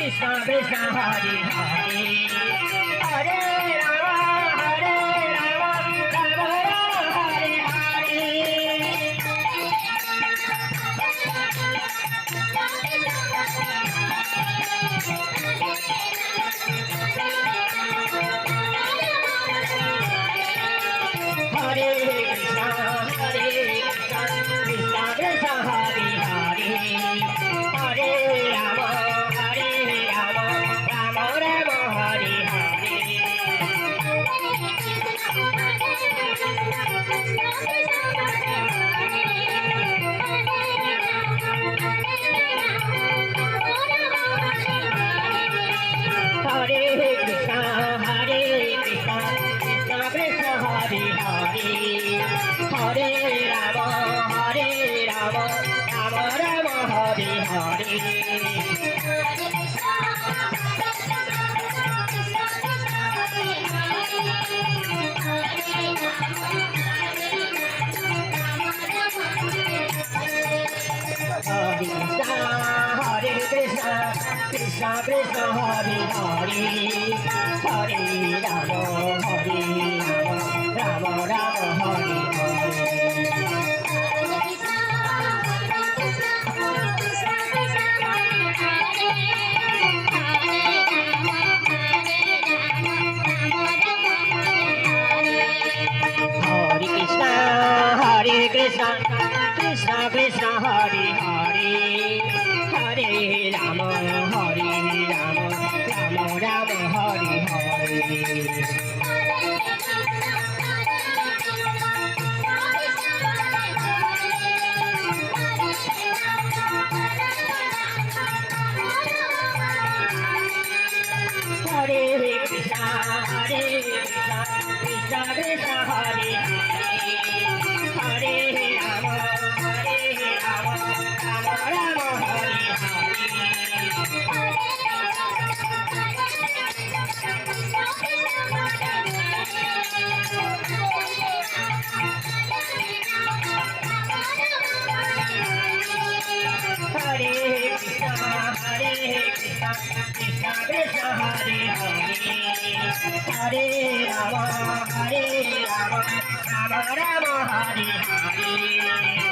Krishna Krishna Hare Hare Hare Rama Hare Rama Rama Rama Hare Hare Hare Krishna Krishna Krishna Hare Hare Hare Rama Hare Rama Hare Rama Rama Rama Hare Hare Krishna Krishna Krishna Hare Hare Hare Rama Hare Rama Rama Rama Hare Krishna Krishna Krishna Hare Hare Hare Rama Hare Rama Rama Rama Hare Hare Hare Krishna Krishna Krishna Hare Hare Rama Rama Rama Hare Hare Krishna Krishna Krishna Hare Hare Rama Rama Rama Hare Hare